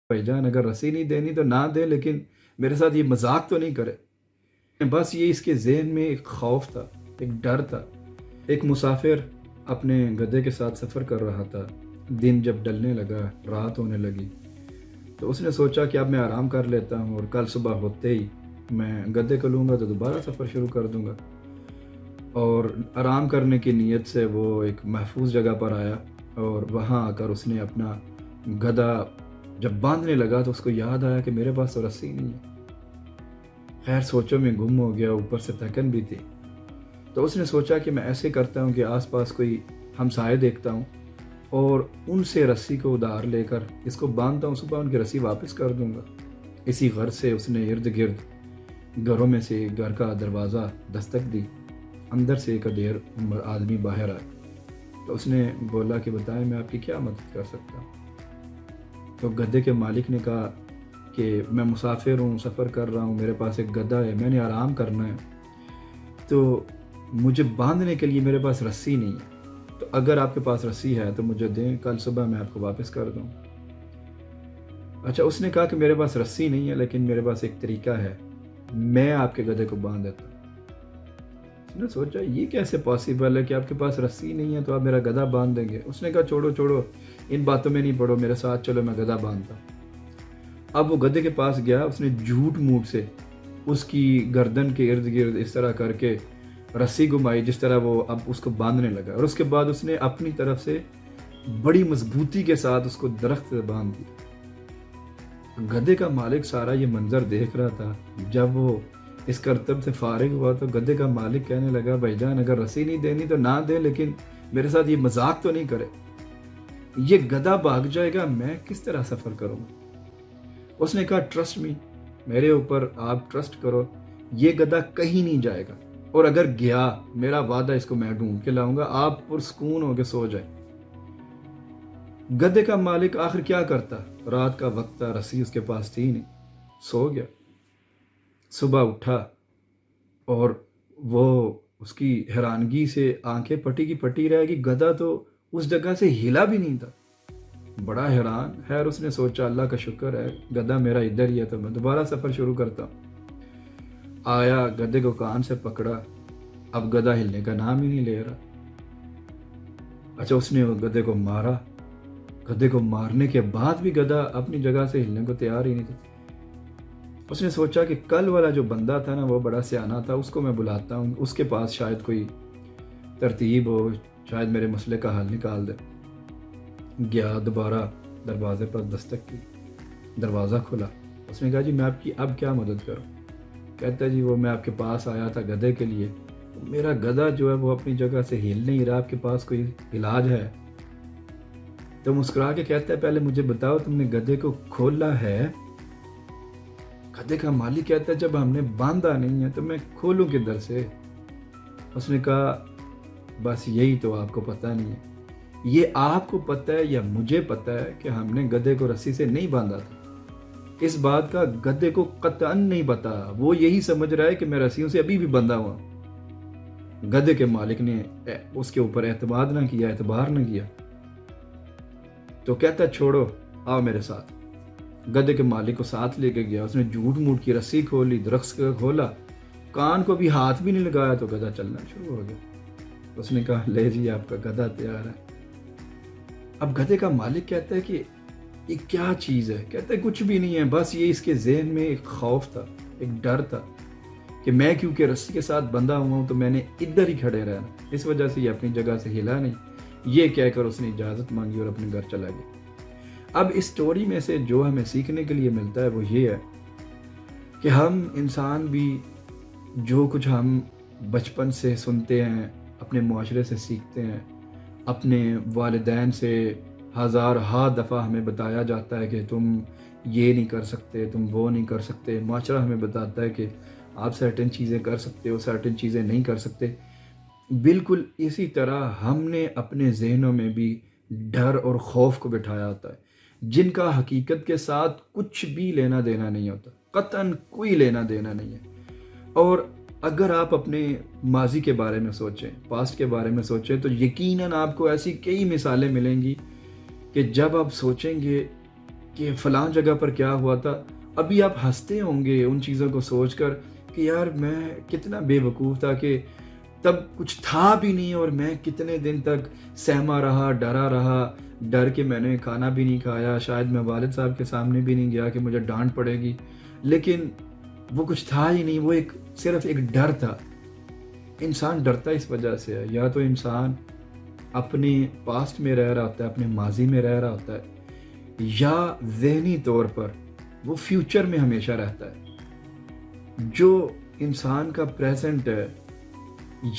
भाई जान अगर रस्सी नहीं देनी तो ना दे, लेकिन मेरे साथ ये मजाक तो नहीं करे। बस ये इसके जहन में एक खौफ था, एक डर था। एक मुसाफिर अपने गधे के साथ सफ़र कर रहा था। दिन जब ढलने लगा, रात होने लगी, तो उसने सोचा कि अब मैं आराम कर लेता हूँ और कल सुबह होते ही मैं गधे को लूँगा तो दोबारा सफ़र शुरू कर दूँगा। और आराम करने की नीयत से वो एक महफूज जगह पर आया और वहाँ आकर उसने अपना गधा जब बांधने लगा तो उसको याद आया कि मेरे पास तो रस्सी नहीं है। खैर सोचों में गुम हो गया, ऊपर से थकन भी थी। तो उसने सोचा कि मैं ऐसे करता हूँ कि आसपास कोई हमसाये देखता हूँ और उनसे रस्सी को उधार लेकर इसको बांधता हूँ, सुबह उनकी रस्सी वापस कर दूँगा। इसी गर्ज से उसने इर्द गिर्द घरों में से एक घर का दरवाज़ा दस्तक दी। अंदर से एक अधेड़ उम्र आदमी बाहर आया। तो उसने बोला कि बताएं मैं आपकी क्या मदद कर सकता हूँ। तो गधे के मालिक ने कहा कि मैं मुसाफिर हूँ, सफ़र कर रहा हूँ, मेरे पास एक गधा है, मैंने आराम करना है, तो मुझे बांधने के लिए मेरे पास रस्सी नहीं है। तो अगर आपके पास रस्सी है तो मुझे दें, कल सुबह मैं आपको वापस कर दूँ। अच्छा, उसने कहा कि मेरे पास रस्सी नहीं है, लेकिन मेरे पास एक तरीका है, मैं आपके गधे को बांध देता हूँ। उसने सोचा ये कैसे पॉसिबल है कि आपके पास रस्सी नहीं है तो आप मेरा गधा बांध देंगे। उसने कहा छोड़ो छोड़ो, इन बातों में नहीं पड़ो, मेरे साथ चलो, मैं गधा बांधता हूँ। अब वो गधे के पास गया, उसने झूठ मूठ से उसकी गर्दन के इर्द गिर्द इस तरह करके रस्सी घुमाई जिस तरह वो अब उसको बांधने लगा, और उसके बाद उसने अपनी तरफ से बड़ी मजबूती के साथ उसको दरख्त से बांध दिया। गधे का मालिक सारा ये मंजर देख रहा था। जब वो इस करतब से फारिग हुआ तो गधे का मालिक कहने लगा, भाईजान अगर रस्सी नहीं देनी तो ना दे, लेकिन मेरे साथ ये मजाक तो नहीं करे। ये गधा भाग जाएगा, मैं किस तरह सफ़र करूँगा। उसने कहा ट्रस्ट मी, मेरे ऊपर आप ट्रस्ट करो, ये गधा कहीं नहीं जाएगा, और अगर गया मेरा वादा इसको मैं ढूंढ के लाऊंगा, आप पुरसकून होके सो जाए। गधे का मालिक आखिर क्या करता, रात का वक्त था, रस्सी उसके पास थी नहीं, सो गया। सुबह उठा और वो उसकी हैरानगी से आंखें पटी की पटी रह गई, गधा तो उस जगह से हिला भी नहीं था। बड़ा हैरान। खैर उसने सोचा अल्लाह का शुक्र है गधा मेरा इधर ही है, तो मैं दोबारा सफ़र शुरू करता हूँ। आया, गधे को कान से पकड़ा, अब गधा हिलने का नाम ही नहीं ले रहा। अच्छा, उसने गधे को मारा। गधे को मारने के बाद भी गधा अपनी जगह से हिलने को तैयार ही नहीं था। उसने सोचा कि कल वाला जो बंदा था ना, वो बड़ा सियाना था, उसको मैं बुलाता हूँ, उसके पास शायद कोई तरतीब हो, शायद मेरे मसले का हल निकाल दे। गया, दोबारा दरवाजे पर दस्तक की, दरवाज़ा खुला। उसने कहा जी मैं आपकी अब क्या मदद करूँ। कहता है जी वो मैं आपके पास आया था गधे के लिए, मेरा गधा जो है वो अपनी जगह से हिल नहीं रहा, आपके पास कोई इलाज है। तो मुस्कुरा के कहता है पहले मुझे बताओ तुमने गधे को खोला है। गधे का मालिक कहता है जब हमने बांधा नहीं है तो मैं खोलूं किधर से। उसने कहा बस यही तो आपको पता नहीं है, ये आपको पता है या मुझे पता है कि हमने गधे को रस्सी से नहीं बांधा था। इस बात का गधे को कतई नहीं पता, वो यही समझ रहा है कि मैं रस्सियों से अभी भी बंधा हुआ। गधे के मालिक ने उसके ऊपर एतमाद ना किया, एतबार ना किया, तो कहता छोड़ो आओ मेरे साथ। गधे के मालिक को साथ लेके गया। उसने झूठ मूठ की रस्सी खोली, दरख्त को खोला, कान को भी हाथ भी नहीं लगाया तो गधा चलना शुरू हो गया। उसने कहा ले जी आपका गधा तैयार है। अब गधे का मालिक कहता है कि ये क्या चीज़ है। कहता है कुछ भी नहीं है, बस ये इसके जहन में एक खौफ था, एक डर था कि मैं क्योंकि रस्सी के साथ बंधा हुआ हूँ तो मैंने इधर ही खड़े रहना, इस वजह से ये अपनी जगह से हिला नहीं। ये कहकर उसने इजाज़त मांगी और अपने घर चला गया। अब इस स्टोरी में से जो हमें सीखने के लिए मिलता है वो ये है कि हम इंसान भी जो कुछ हम बचपन से सुनते हैं, अपने मुआशरे से सीखते हैं, अपने वालिदैन से हज़ार हा दफ़ा हमें बताया जाता है कि तुम ये नहीं कर सकते, तुम वो नहीं कर सकते। मुआशरा हमें बताता है कि आप सर्टेन चीज़ें कर सकते हो, सर्टेन चीज़ें नहीं कर सकते। बिल्कुल इसी तरह हमने अपने जहनों में भी डर और खौफ को बिठाया होता है, जिनका हकीकत के साथ कुछ भी लेना देना नहीं होता, कतन कोई लेना देना नहीं है। और अगर आप अपने माजी के बारे में सोचें, पास्ट के बारे में सोचें, तो यकीनन आपको ऐसी कई मिसालें मिलेंगी कि जब आप सोचेंगे کہ فلاں جگہ پر کیا ہوا تھا، ابھی آپ ہنستے ہوں گے ان چیزوں کو سوچ کر کہ یار میں کتنا بے وقوف تھا کہ تب کچھ تھا بھی نہیں اور میں کتنے دن تک سہما رہا، ڈرا رہا، ڈر کے میں نے کھانا بھی نہیں کھایا، شاید میں والد صاحب کے سامنے بھی نہیں گیا کہ مجھے ڈانٹ پڑے گی، لیکن وہ کچھ تھا ہی نہیں، وہ صرف ایک ڈر تھا۔ انسان ڈرتا اس وجہ سے ہے، یا تو انسان اپنے پاسٹ میں رہ رہا ہوتا ہے، اپنے ماضی میں رہ رہا ہوتا ہے، یا ذہنی طور پر وہ فیوچر میں ہمیشہ رہتا ہے۔ جو انسان کا پریزنٹ ہے،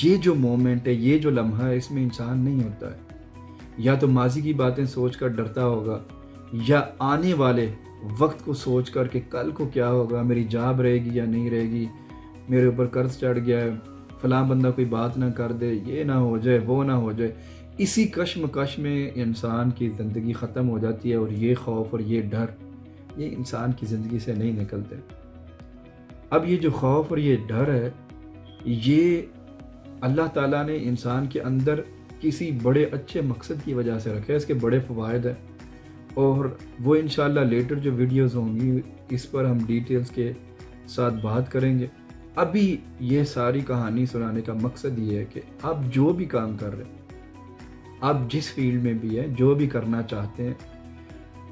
یہ جو مومنٹ ہے، یہ جو لمحہ ہے، اس میں انسان نہیں ہوتا ہے۔ یا تو ماضی کی باتیں سوچ کر ڈرتا ہوگا، یا آنے والے وقت کو سوچ کر کہ کل کو کیا ہوگا، میری جاب رہے گی یا نہیں رہے گی، میرے اوپر قرض چڑھ گیا ہے، فلاں بندہ کوئی بات نہ کر دے، یہ نہ ہو جائے، وہ نہ ہو جائے۔ اسی کشمکش میں انسان کی زندگی ختم ہو جاتی ہے، اور یہ خوف اور یہ ڈر یہ انسان کی زندگی سے نہیں نکلتے۔ اب یہ جو خوف اور یہ ڈر ہے، یہ اللہ تعالیٰ نے انسان کے اندر کسی بڑے اچھے مقصد کی وجہ سے رکھا ہے، اس کے بڑے فوائد ہیں، اور وہ انشاءاللہ لیٹر جو ویڈیوز ہوں گی اس پر ہم ڈیٹیلز کے ساتھ بات کریں گے۔ ابھی یہ ساری کہانی سنانے کا مقصد یہ ہے کہ آپ جو بھی کام کر رہے ہیں، آپ جس فیلڈ میں بھی ہیں، جو بھی کرنا چاہتے ہیں،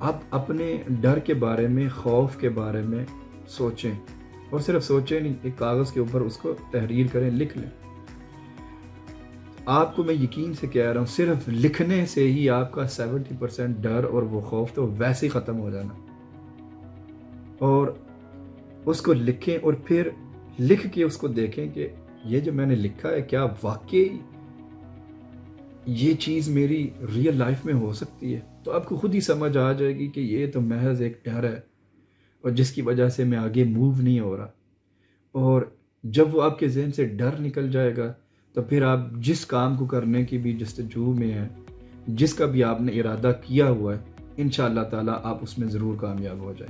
آپ اپنے ڈر کے بارے میں، خوف کے بارے میں سوچیں، اور صرف سوچیں نہیں، ایک کاغذ کے اوپر اس کو تحریر کریں، لکھ لیں۔ آپ کو میں یقین سے کہہ رہا ہوں، صرف لکھنے سے ہی آپ کا 70% ڈر اور وہ خوف تو ویسے ہی ختم ہو جانا۔ اور اس کو لکھیں، اور پھر لکھ کے اس کو دیکھیں کہ یہ جو میں نے لکھا ہے، کیا واقعی یہ چیز میری ریئل لائف میں ہو سکتی ہے؟ تو آپ کو خود ہی سمجھ آ جائے گی کہ یہ تو محض ایک ڈر ہے، اور جس کی وجہ سے میں آگے موو نہیں ہو رہا۔ اور جب وہ آپ کے ذہن سے ڈر نکل جائے گا، تو پھر آپ جس کام کو کرنے کی بھی جستجو میں ہیں، جس کا بھی آپ نے ارادہ کیا ہوا ہے، انشاءاللہ تعالیٰ آپ اس میں ضرور کامیاب ہو جائیں۔